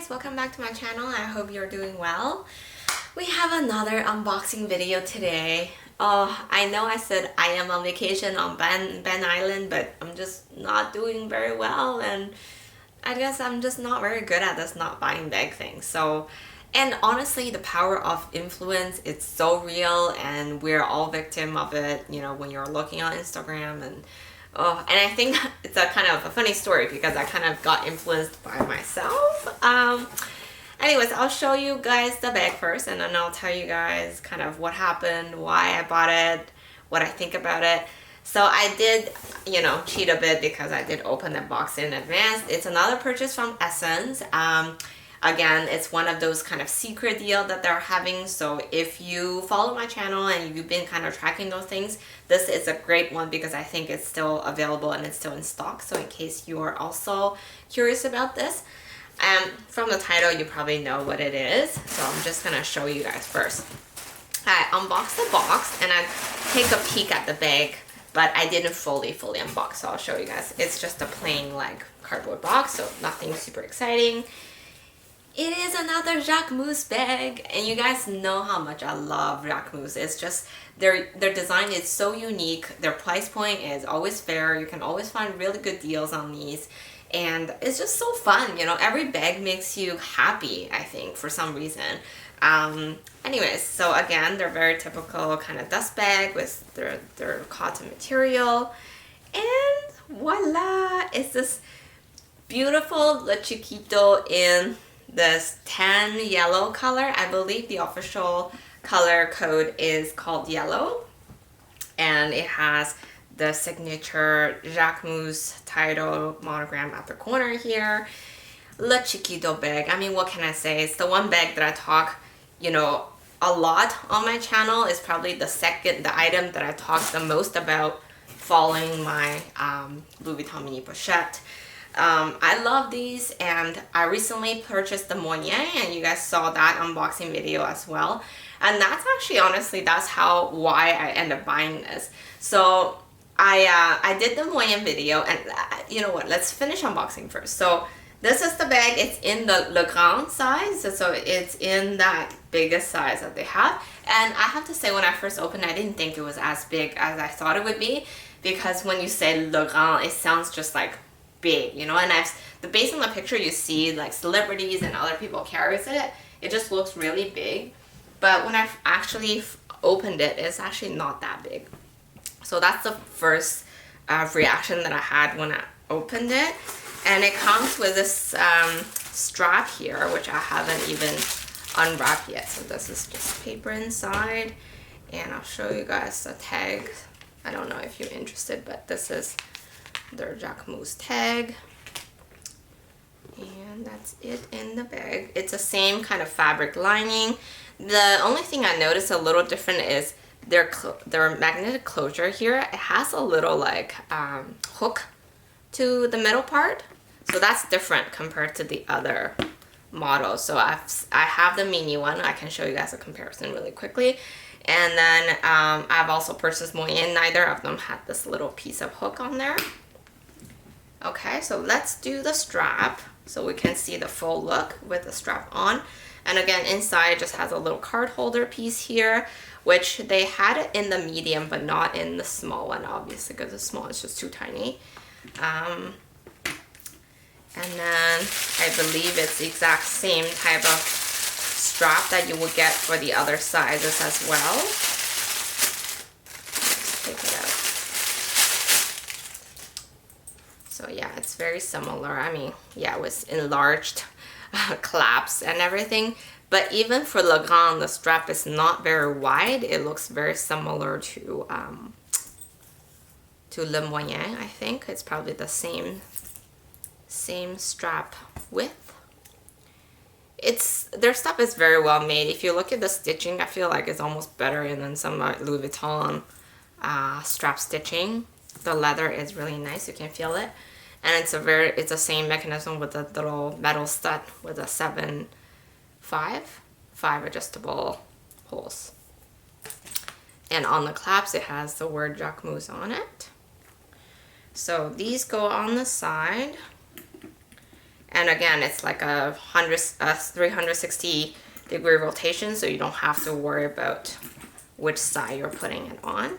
guys, welcome back to my channel. I hope you're doing well. We have another unboxing video today. Oh, I know I said I am on vacation on Ben Island, but I'm just not doing very well, and I guess I'm just not very good at this not buying bag thing. So, and honestly, the power of influence, it's so real, and we're all victim of it, you know, when you're looking on Instagram. And oh, and I think it's a kind of a funny story because I kind of got influenced by myself. Anyways, I'll show you guys the bag first, and then I'll tell you guys kind of what happened, why I bought it, what I think about it. So I did, you know, cheat a bit because I did open the box in advance. It's another purchase from Essence. Again, it's one of those kind of secret deal that they're having. So if you follow my channel and you've been kind of tracking those things, this is a great one because I think it's still available and it's still in stock. So in case you are also curious about this, from the title, you probably know what it is. So I'm just gonna show you guys first. I unboxed the box and I take a peek at the bag, but I didn't fully unbox. So I'll show you guys. It's just a plain like cardboard box, so nothing super exciting. It is another Jacquemus bag, and you guys know how much I love Jacquemus. It's just their design is so unique. Their price point is always fair. You can always find really good deals on these, and it's just so fun. You know, every bag makes you happy, I think, for some reason. Anyways, so again, they're very typical kind of dust bag with their cotton material, and voila! It's this beautiful Chiquito in this tan yellow color. I believe the official color code is called yellow, and it has the signature Jacquemus title monogram at the corner here. Le Chiquito bag. I mean, what can I say? It's the one bag that I talk, you know, a lot on my channel. Is probably the item that I talk the most about following my Louis Vuitton mini pochette. I love these, and I recently purchased the Moyen, and you guys saw that unboxing video as well. And that's actually, honestly, that's why I ended up buying this. So I did the Moyen video, and you know what? Let's finish unboxing first. So this is the bag. It's in the Le Grand size, so it's in that biggest size that they have. And I have to say, when I first opened it, I didn't think it was as big as I thought it would be, because when you say Le Grand, it sounds just like big, you know. And based on the picture, you see like celebrities and other people carries it. It just looks really big, but when I actually opened it, it's actually not that big. So that's the first reaction that I had when I opened it. And it comes with this strap here, which I haven't even unwrapped yet. So this is just paper inside, and I'll show you guys the tag. I don't know if you're interested, but this is their Jacquemus tag, and that's it in the bag. It's the same kind of fabric lining. The only thing I noticed a little different is their magnetic closure here. It has a little like hook to the middle part, so that's different compared to the other models. So I have the mini one. I can show you guys a comparison really quickly. And then I've also purchased Moyen. Neither of them had this little piece of hook on there. Okay, so let's do the strap so we can see the full look with the strap on. And again, inside it just has a little card holder piece here, which they had it in the medium but not in the small one, obviously, because the small is just too tiny. And then I believe it's the exact same type of strap that you would get for the other sizes as well. Let's take it out. So yeah, it's very similar. I mean, yeah, with enlarged clasps and everything. But even for Le Grand, the strap is not very wide. It looks very similar to Le Moyen. I think it's probably the same strap width. Their stuff is very well made. If you look at the stitching, I feel like it's almost better than some Louis Vuitton strap stitching. The leather is really nice. You can feel it. And it's the same mechanism with the little metal stud with a 5 adjustable holes. And on the clasps, it has the word Jacquemus on it. So these go on the side. And And again, it's like a 360-degree rotation, so you don't have to worry about which side you're putting it on.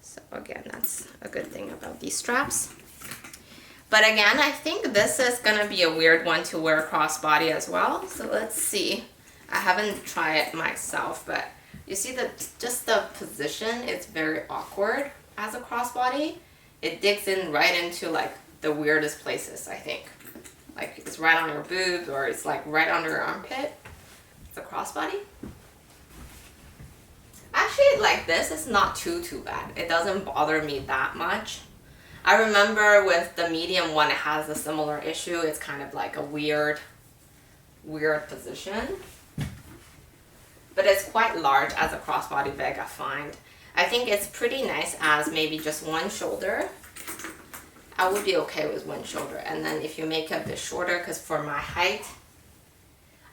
So again, that's a good thing about these straps. But again, I think this is gonna be a weird one to wear crossbody as well. So let's see. I haven't tried it myself, but you see that just the position is very awkward as a crossbody. It digs in right into like the weirdest places, I think. Like it's right on your boobs, or it's like right under your armpit. It's a crossbody. Actually, like this is not too bad. It doesn't bother me that much. I remember with the medium one, it has a similar issue. It's kind of like a weird position. But it's quite large as a crossbody bag, I find. I think it's pretty nice as maybe just one shoulder. I would be okay with one shoulder. And then if you make it a bit shorter, because for my height,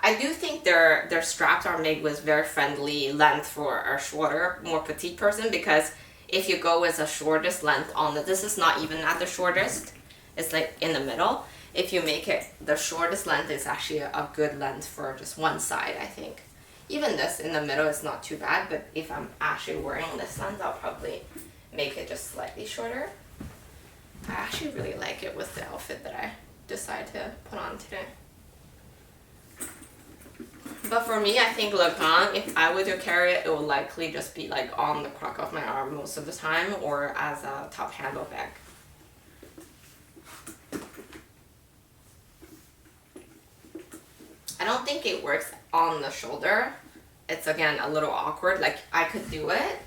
I do think their straps are made with very friendly length for a shorter, more petite person, because if you go with the shortest length on this is not even at the shortest, it's like in the middle. If you make it the shortest length, it's actually a good length for just one side, I think. Even this in the middle is not too bad, but if I'm actually wearing this length, I'll probably make it just slightly shorter. I actually really like it with the outfit that I decided to put on today. But for me, I think Le Grand, if I were to carry it, it will likely just be like on the crook of my arm most of the time, or as a top handle bag. I don't think it works on the shoulder. It's again a little awkward. Like I could do it,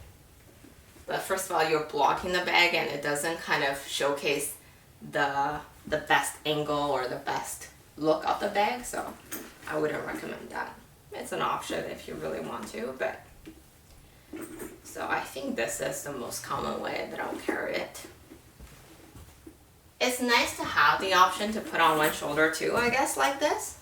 but first of all, you're blocking the bag and it doesn't kind of showcase the best angle or the best look of the bag, so I wouldn't recommend that. It's an option if you really want to, but so I think this is the most common way that I'll carry it. It's nice to have the option to put on one shoulder too, I guess, like this.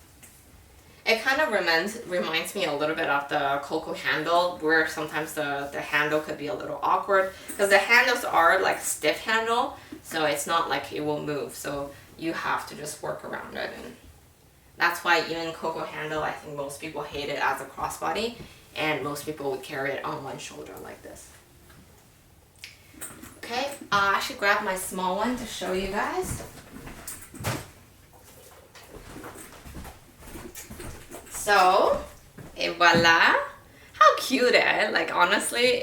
It kind of reminds me a little bit of the Coco handle, where sometimes the handle could be a little awkward, because the handles are like stiff handle, so it's not like it will move, so you have to just work around it. And that's why even Coco handle, I think most people hate it as a crossbody, and most people would carry it on one shoulder like this. Okay, I should grab my small one to show you guys. So, et voila! How cute, eh? Like honestly,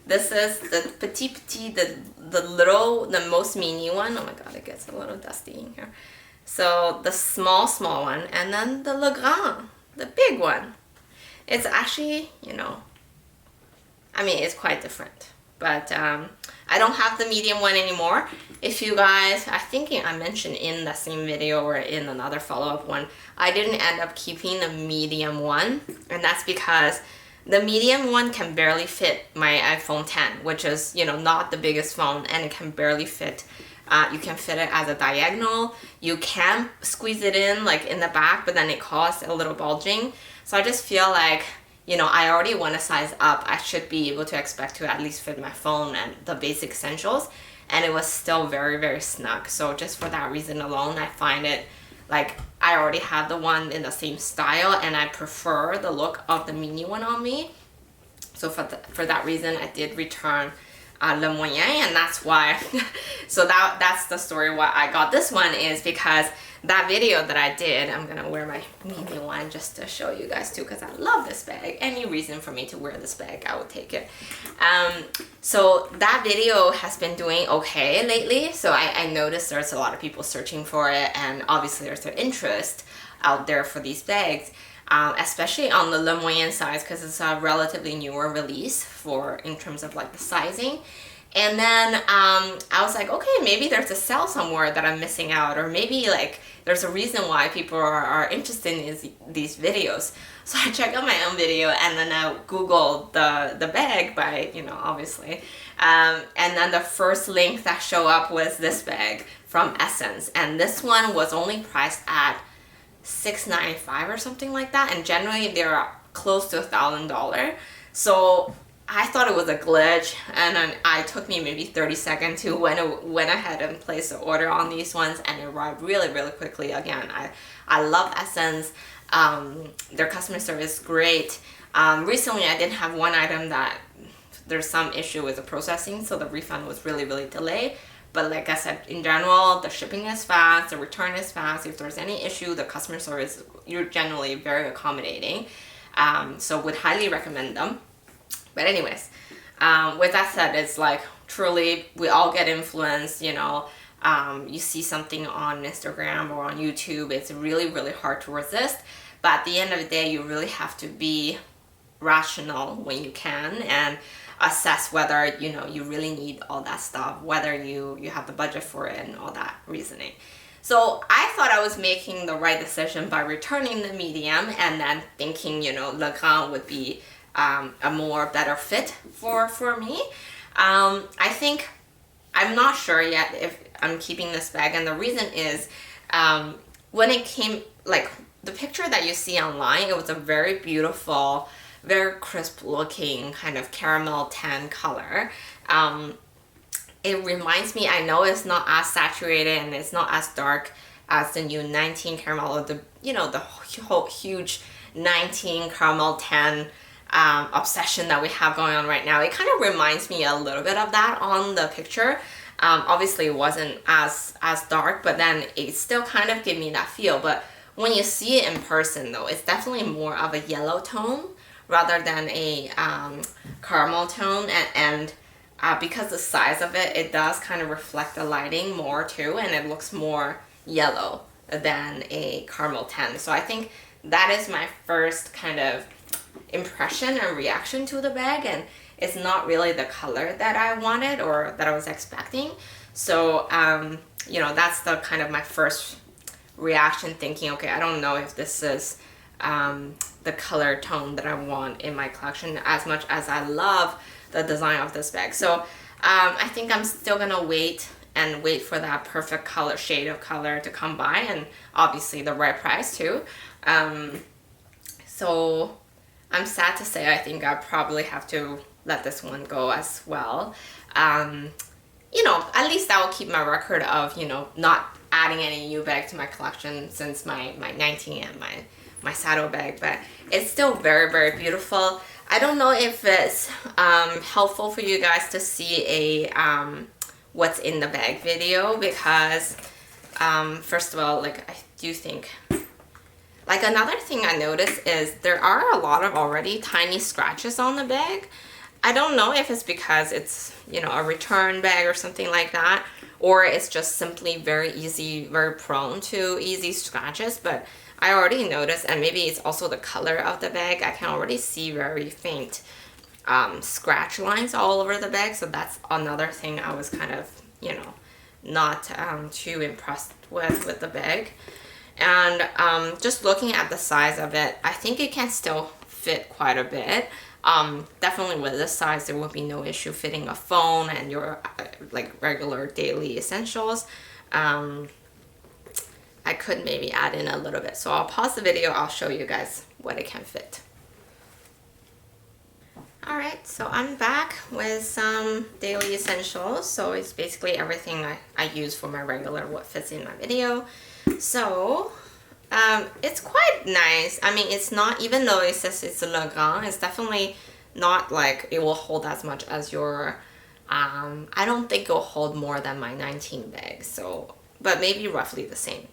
this is the petit, the most mini one. Oh my god, it gets a little dusty in here. So the small one, and then the Le Grand, the big one. It's actually, you know, I mean, it's quite different. But I don't have the medium one anymore. If you guys, I think I mentioned in the same video or in another follow-up one, I didn't end up keeping the medium one. And that's because the medium one can barely fit my iPhone 10, which is, you know, not the biggest phone, and it can barely fit. You can fit it as a diagonal. You can squeeze it in like in the back, but then it causes a little bulging. So I just feel like, you know, I already want to size up. I should be able to expect to at least fit my phone and the basic essentials. And it was still very, very snug. So just for that reason alone, I find it like I already have the one in the same style, and I prefer the look of the mini one on me. So for that reason, I did return Le Moyen, and that's why. So that's the story why I got this one, is because that video that I did, I'm gonna wear my mini one just to show you guys too, because I love this bag. Any reason for me to wear this bag, I would take it. So that video has been doing okay lately. So I noticed there's a lot of people searching for it, and obviously there's an interest out there for these bags, especially on the Le Moyen size, because it's a relatively newer release in terms of like the sizing. And then I was like, okay, maybe there's a sale somewhere that I'm missing out, or maybe like there's a reason why people are interested in these videos. So I checked out my own video, and then I Googled the bag by, you know, obviously. And then the first link that showed up was this bag from Essence. And this one was only priced at $695 or something like that. And generally they're close to $1,000. So I thought it was a glitch, and then it took me maybe 30 seconds to went ahead and place the order on these ones, and it arrived really, really quickly. Again, I love Essence. Their customer service is great. Recently, I did have one item that there's some issue with the processing, so the refund was really, really delayed. But like I said, in general, the shipping is fast, the return is fast. If there's any issue, the customer service, you're generally very accommodating. So would highly recommend them. But anyways, with that said, it's like truly we all get influenced, you know. You see something on Instagram or on YouTube, it's really, really hard to resist. But at the end of the day, you really have to be rational when you can and assess whether, you know, you really need all that stuff, whether you have the budget for it and all that reasoning. So I thought I was making the right decision by returning the medium and then thinking, you know, Le Grand would be a more better fit for me. I think I'm not sure yet if I'm keeping this bag, and the reason is when it came, like the picture that you see online, it was a very beautiful, very crisp looking kind of caramel tan color. It reminds me, I know it's not as saturated and it's not as dark as the new 19 caramel, or the, you know, the whole huge 19 caramel tan obsession that we have going on right now. It kind of reminds me a little bit of that on the picture. Obviously it wasn't as dark, but then it still kind of gave me that feel. But when you see it in person though, it's definitely more of a yellow tone rather than a caramel tone, and because the size of it, it does kind of reflect the lighting more too, and it looks more yellow than a caramel tan. So I think that is my first kind of impression and reaction to the bag, and it's not really the color that I wanted or that I was expecting. So you know, that's the kind of my first reaction, thinking, okay, I don't know if this is the color tone that I want in my collection as much as I love the design of this bag. So I think I'm still gonna wait for that perfect color, shade of color to come by, and obviously the right price too. So I'm sad to say I think I probably have to let this one go as well. You know, at least I will keep my record of, you know, not adding any new bag to my collection since my 19 and my saddle bag, but it's still very, very beautiful. I don't know if it's helpful for you guys to see a what's in the bag video, because first of all, like I do think, like another thing I noticed is there are a lot of already tiny scratches on the bag. I don't know if it's because it's, you know, a return bag or something like that, or it's just simply very easy, very prone to easy scratches, but I already noticed, and maybe it's also the color of the bag, I can already see very faint scratch lines all over the bag. So that's another thing I was kind of, you know, not too impressed with the bag. And just looking at the size of it, I think it can still fit quite a bit. Definitely with this size, there would be no issue fitting a phone and your like regular daily essentials. I could maybe add in a little bit. So I'll pause the video, I'll show you guys what it can fit. Alright, so I'm back with some daily essentials. So it's basically everything I use for my regular, what fits in my video. So it's quite nice. I mean, it's not, even though it says it's a Le Grand, it's definitely not like it will hold as much as your, I don't think it will hold more than my 19 bag. So, but maybe roughly the same.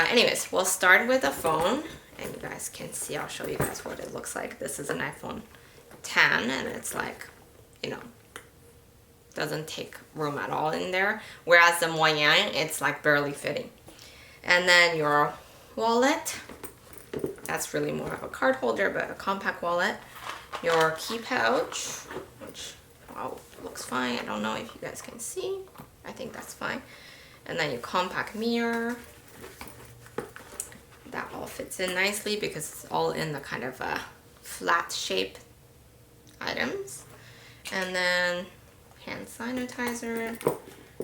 Anyways, we'll start with a phone, and you guys can see, I'll show you guys what it looks like. This is an iPhone 10, and it's like, you know, doesn't take room at all in there, whereas the Moyen, it's like barely fitting. And then your wallet, that's really more of a card holder, but a compact wallet. Your key pouch, which, wow, looks fine. I don't know if you guys can see. I think that's fine. And then your compact mirror. That all fits in nicely because it's all in the kind of flat shape items. And then hand sanitizer,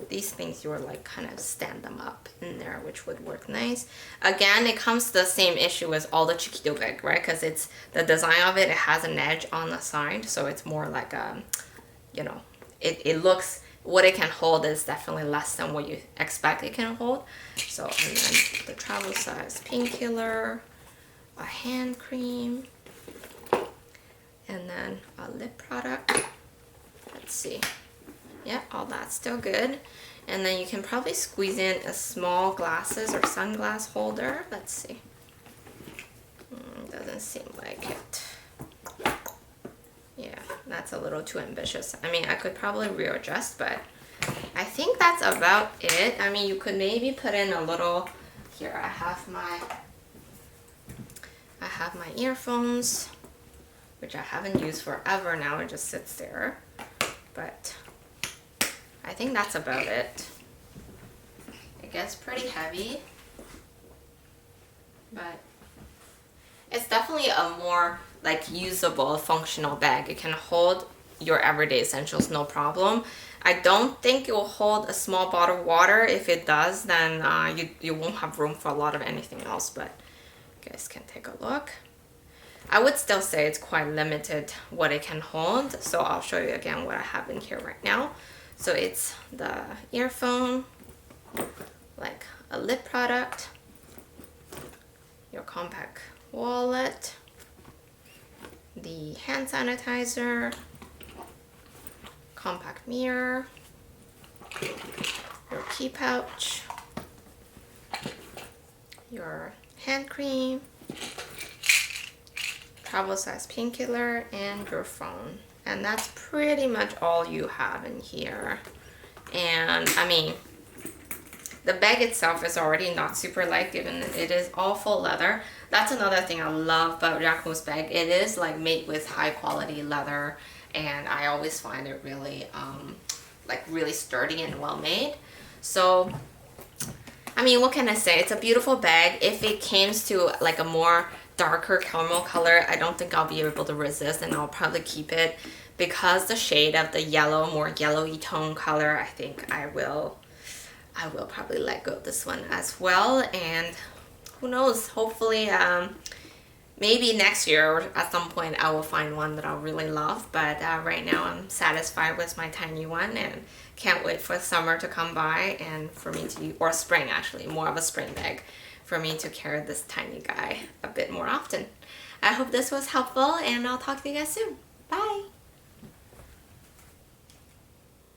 these things, you would like kind of stand them up in there, which would work nice. Again, it comes to the same issue as all the Chiquito bag, right? Because it's the design of it, it has an edge on the side, so it's more like a, you know, it looks, what it can hold is definitely less than what you expect it can hold. So, and then the travel size painkiller, a hand cream, and then a lip product. Let's see. Yeah, all that's still good. And then you can probably squeeze in a small glasses or sunglass holder. Let's see. Doesn't seem like it. Yeah, that's a little too ambitious. I mean, I could probably readjust, but I think that's about it. I mean, you could maybe put in a little, here I have my earphones, which I haven't used forever now, it just sits there. But I think that's about it. It gets pretty heavy, but it's definitely a more like usable, functional bag. It can hold your everyday essentials no problem. I don't think it will hold a small bottle of water. If it does, then you won't have room for a lot of anything else, but you guys can take a look. I would still say it's quite limited what it can hold, so I'll show you again what I have in here right now. So it's the earphone, like a lip product, your compact wallet, the hand sanitizer, compact mirror, your key pouch, your hand cream, travel size painkiller, and your phone. And that's pretty much all you have in here. And I mean, the bag itself is already not super light, given it is all full leather. That's another thing I love about Jacquemus bag. It is like made with high quality leather, and I always find it really like really sturdy and well made. So I mean, what can I say? It's a beautiful bag. If it came to like a more darker caramel color, I don't think I'll be able to resist, and I'll probably keep it. Because the shade of the yellow, more yellowy tone color, I think I will probably let go of this one as well. And who knows, hopefully maybe next year or at some point I will find one that I'll really love. But right now I'm satisfied with my tiny one, and can't wait for summer to come by and for me to, or spring actually, more of a spring bag, for me to carry this tiny guy a bit more often. I hope this was helpful, and I'll talk to you guys soon. Bye!